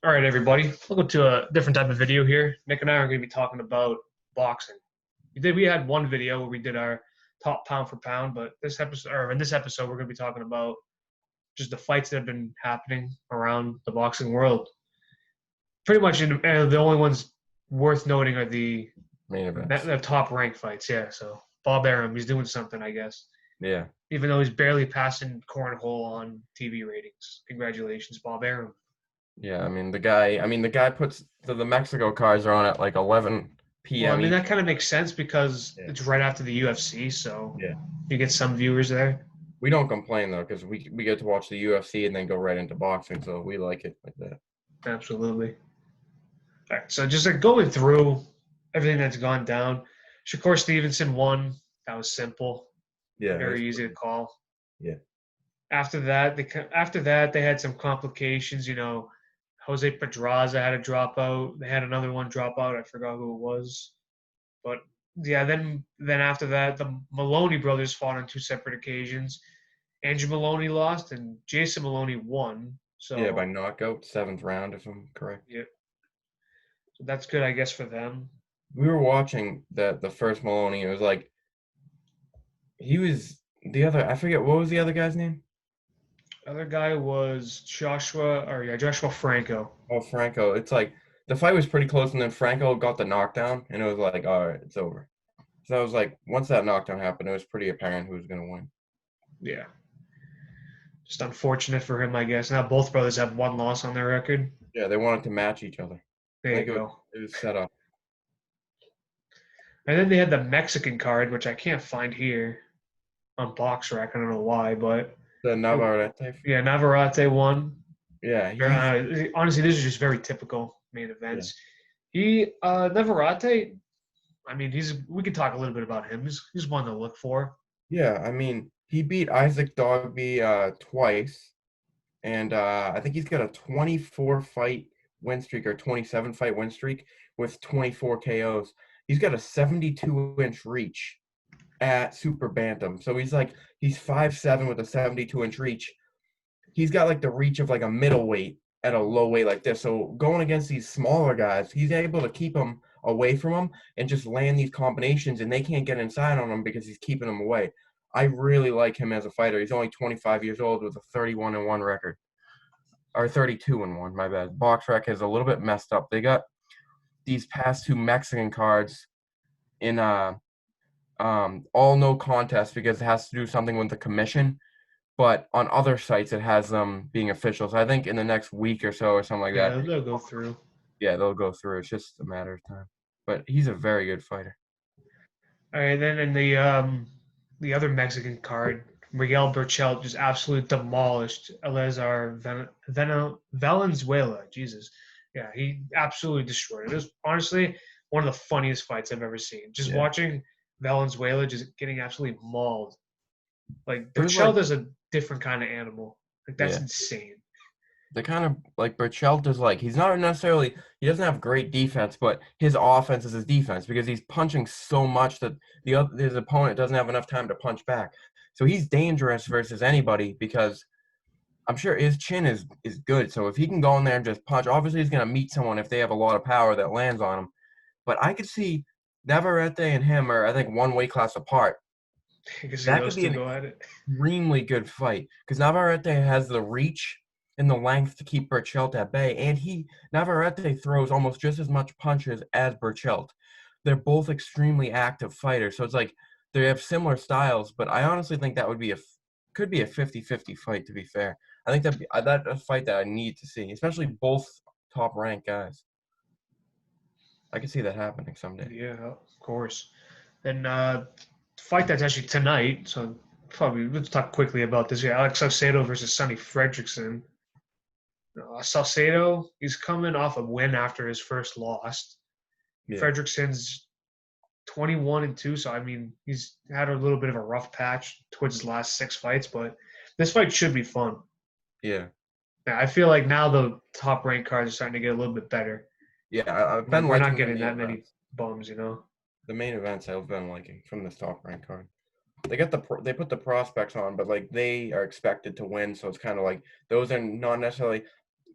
All right, everybody. Welcome to a different type of video here. Nick and I are going to be talking about boxing. We had one video where we did our top pound for pound, but in this episode, we're going to be talking about just the fights that have been happening around the boxing world. Pretty much, the only ones worth noting are the Main events. the top rank fights. Yeah, so Bob Arum, he's doing something, I guess. Yeah. Even though he's barely passing cornhole on TV ratings. Congratulations, Bob Arum. Yeah. The guy puts the Mexico cards are on at like 11 Well, I p.m. mean, East. that kind of makes sense because Yeah. it's right after the UFC, so Yeah. you get some viewers there. We don't complain though, because we get to watch the UFC and then go right into boxing, so we like it like that. Absolutely. All right, so just like going through everything that's gone down, Shakur Stevenson won. That was simple, Yeah. very easy to call. Yeah. After that, they had some complications. Jose Pedraza had a dropout. They had another one drop out. I forgot who it was, but yeah. Then after that, the Maloney brothers fought on two separate occasions. Andrew Maloney lost and Jason Maloney won. Yeah, by So knockout, seventh round, if I'm correct. yeah, so that's good, I guess, for them. We were watching the first Maloney. It was like he was the other. I forget what was the other guy's name. Other guy was Joshua Franco. Oh, Franco. It's like the fight was pretty close, and then Franco got the knockdown, and it was like, all right, it's over. So I was like, once that knockdown happened, it was pretty apparent who was going to win. Yeah, just unfortunate for him, I guess. Now both brothers have one loss on their record. Yeah, they wanted to match each other. I There you think go. it was set up. And then they had the Mexican card, which I can't find here on BoxRec. I don't know why, but The Navarrete. yeah, Navarrete won. Yeah, he's Honestly, these are just very typical main yeah. events. Navarrete. I mean, we could talk a little bit about him. He's one to look for. Yeah, I mean, he beat Isaac Dogby twice, and I think he's got a 24 fight win streak or 27 fight win streak with 24 KOs. He's got a 72-inch reach at super bantam. So he's 5'7" with a 72-inch reach. He's got like the reach of like a middleweight at a low weight like this. So going against these smaller guys, he's able to keep them away from him and just land these combinations, and they can't get inside on him because he's keeping them away. I really like him as a fighter. He's only 25 years old with a 31-1 record. Or 32-1, my bad. BoxRec is a little bit messed up. They got these past two Mexican cards in all no contest because it has to do something with the commission. But on other sites, it has them being official. So I think in the next week or so or something like that, Yeah, they'll go through. yeah, they'll go through. It's just a matter of time. But he's a very good fighter. All right, then in the other Mexican card, Miguel Berchelt just absolutely demolished Valenzuela. Jesus, yeah, he absolutely destroyed it. It was honestly one of the funniest fights I've ever seen. Just Yeah. watching Valenzuela just getting absolutely mauled. Like It was like, Berchelt is a different kind of animal. Like that's yeah, insane. the kind of like Berchelt is like, he's not necessarily, he doesn't have great defense, but his offense is his defense because he's punching so much that his opponent doesn't have enough time to punch back. So he's dangerous versus anybody because I'm sure his chin is good. So if he can go in there and just punch, obviously he's going to meet someone if they have a lot of power that lands on him. But I could see Navarrete and him are, I think, one weight class apart. You can see That could those be two an go at it. extremely good fight because Navarrete has the reach and the length to keep Berchelt at bay, and Navarrete throws almost just as much punches as Berchelt. They're both extremely active fighters, so it's like they have similar styles. But I honestly think that could be a 50-50 fight. To be fair, I think that's a fight that I need to see, especially both top ranked guys. I can see that happening someday. Yeah, of course. And fight that's actually tonight. So probably let's talk quickly about this. Yeah, Alex Saucedo versus Sonny Fredrickson. Saucedo, he's coming off a win after his first loss. Yeah, Fredrickson's 21-2, so I mean he's had a little bit of a rough patch towards his last six fights, but this fight should be fun. yeah, Yeah, I feel like now the top ranked cards are starting to get a little bit better. yeah. I've Like been we're not liking the getting main that many events. bums. The main events I've been liking from this top rank card. They put the prospects on, but like they are expected to win, so it's kind of like those are not necessarily.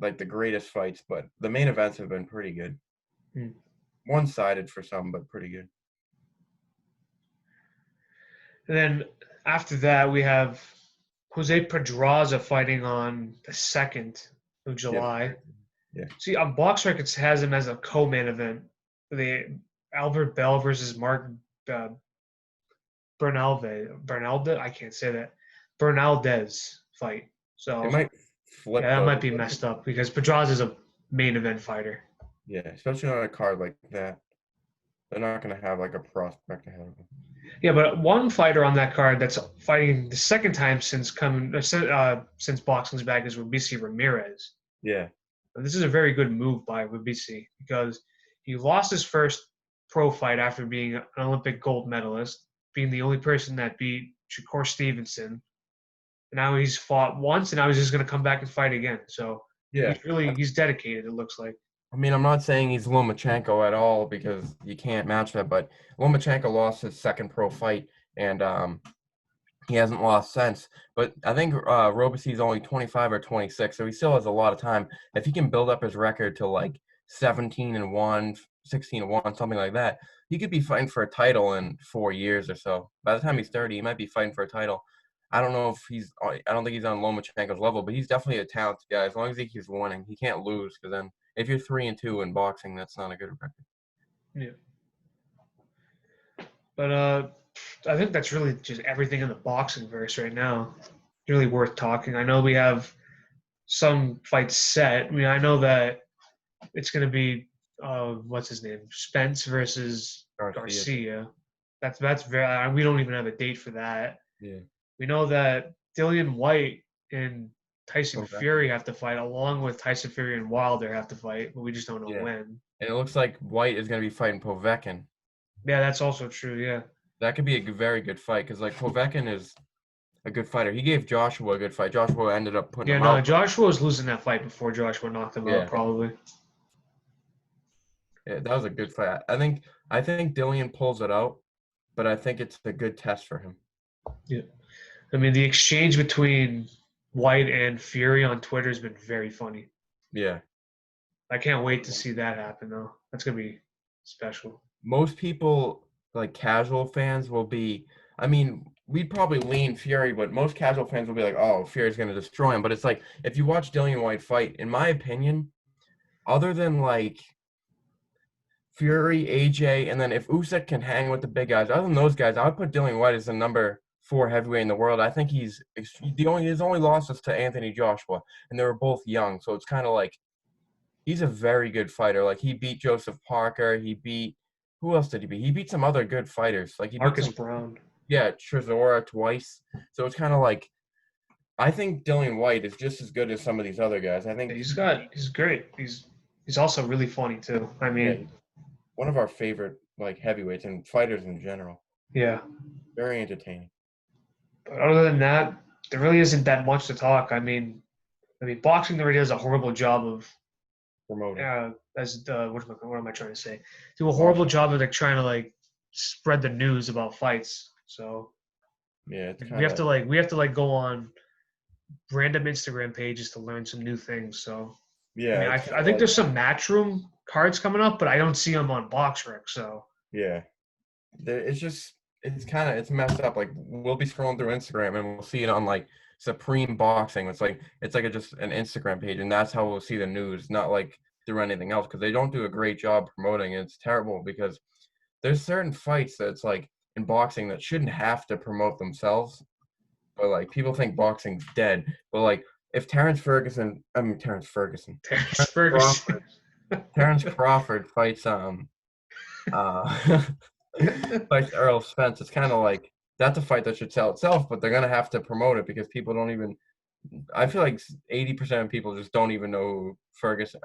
like the greatest fights, but the main events have been pretty good. Hmm. One-sided for some, but pretty good. And then after that, we have Jose Pedraza fighting on the 2nd of Yeah, July. yeah. See, on Box Records has him as a co-main event. The Albert Bell versus Mark uh, Bernalde. I can't say that. Bernaldez fight. It So might yeah, flip that though. might be messed up because Pedraza is a main event fighter. Yeah, especially on a card like that. They're not gonna have like a prospect ahead of them. Yeah, but one fighter on that card that's fighting the second time since since boxing's back is Rubisi Ramirez. Yeah, And this is a very good move by Rubisi because he lost his first pro fight after being an Olympic gold medalist, being the only person that beat Shakur Stevenson. And now he's fought once, and now he's just going to come back and fight again. So yeah. he's dedicated. It looks like. I mean, I'm not saying he's Lomachenko at all because you can't match that, but Lomachenko lost his second pro fight, and he hasn't lost since. But I think Robesie's only 25 or 26, so he still has a lot of time. If he can build up his record to like 17-1, 16-1, something like that, he could be fighting for a title in 4 years or so. By the time he's 30, he might be fighting for a title. I don't know if I don't think he's on Lomachenko's level, but he's definitely a talented guy. As long as he keeps winning, he can't lose. Because then, if you're 3-2 in boxing, that's not a good record. Yeah. But I think that's really just everything in the boxing verse right now. Really worth talking. I know we have some fights set. I mean, I know that it's going to be what's his name, Spence versus Garcia. That's very. We don't even have a date for that. Yeah. We know that Dillian White and Tyson Okay. Fury have to fight, along with Tyson Fury and Wilder have to fight, but we just don't know when. And it looks like White is going to be fighting Povetkin. Yeah, that's also true. Yeah. That could be a very good fight because like Povetkin is a good fighter. He gave Joshua a good fight. Joshua ended up putting him out. Joshua was losing that fight before Joshua knocked him out, probably. Yeah, that was a good fight. I think Dillian pulls it out, but I think it's a good test for him. Yeah. I mean, the exchange between White and Fury on Twitter has been very funny. Yeah. I can't wait to see that happen, though. That's going to be special. Most people, like casual fans, will be, I mean, we'd probably lean Fury, but most casual fans will be like, oh, Fury's going to destroy him. But it's like, if you watch Dillian White fight, in my opinion, other than like Fury, AJ, and then if Usyk can hang with the big guys, other than those guys, I would put Dillian White as the number 4 heavyweight in the world. I think his only losses to Anthony Joshua, and they were both young, so it's kind of like he's a very good fighter. Like he beat Joseph Parker, who else did he beat? He beat some other good fighters. Like he Marcus beat Brown. Yeah, Chisora twice. So it's kind of like I think Dillian White is just as good as some of these other guys. I think he's great. He's also really funny too. I mean, one of our favorite like heavyweights and fighters in general. Yeah. Very entertaining. But other than that, there really isn't that much to talk. I mean, boxing already does a horrible job of promoting. What am I trying to say? Do a horrible job of like trying to like spread the news about fights. So yeah, we have to go on random Instagram pages to learn some new things. So yeah, I think there's some Matchroom cards coming up, but I don't see them on BoxRec. So yeah, it's messed up. Like we'll be scrolling through Instagram and we'll see it on like Supreme Boxing. It's like just an Instagram page, and that's how we'll see the news, not like through anything else, because they don't do a great job promoting it. It's terrible because there's certain fights that's like in boxing that shouldn't have to promote themselves, but like people think boxing's dead. But like if Terrence Crawford fights fights Earl Spence, it's kind of like that's a fight that should sell itself, but they're gonna have to promote it because people don't even. I feel like 80% of people just don't even know who Ferguson.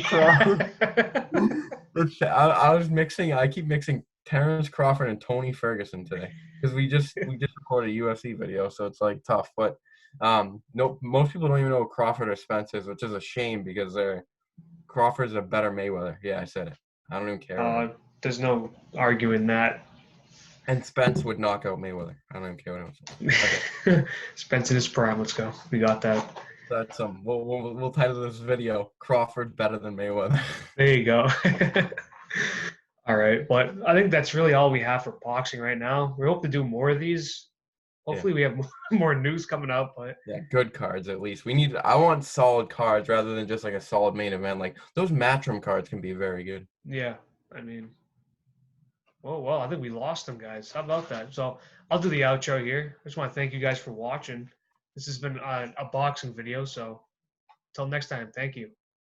Crawford. I keep mixing Terrence Crawford and Tony Ferguson today because we just recorded a UFC video, so it's like tough. But no, most people don't even know who Crawford or Spence is, which is a shame because Crawford's a better Mayweather. Yeah, I said it. I don't even care. There's no arguing that. And Spence would knock out Mayweather. I don't even care what anyone says. Okay. Spence in his prime. Let's go. We got that. That's we'll title this video "Crawford Better Than Mayweather." There you go. All right, but I think that's really all we have for boxing right now. We hope to do more of these. Yeah, Hopefully, we have more news coming out. But yeah, good cards at least. I want solid cards rather than just like a solid main event. Like those Matchroom cards can be very good. yeah, I mean, well, I think we lost them, guys. How about that? So I'll do the outro here. I just want to thank you guys for watching. This has been a boxing video. So until next time, thank you.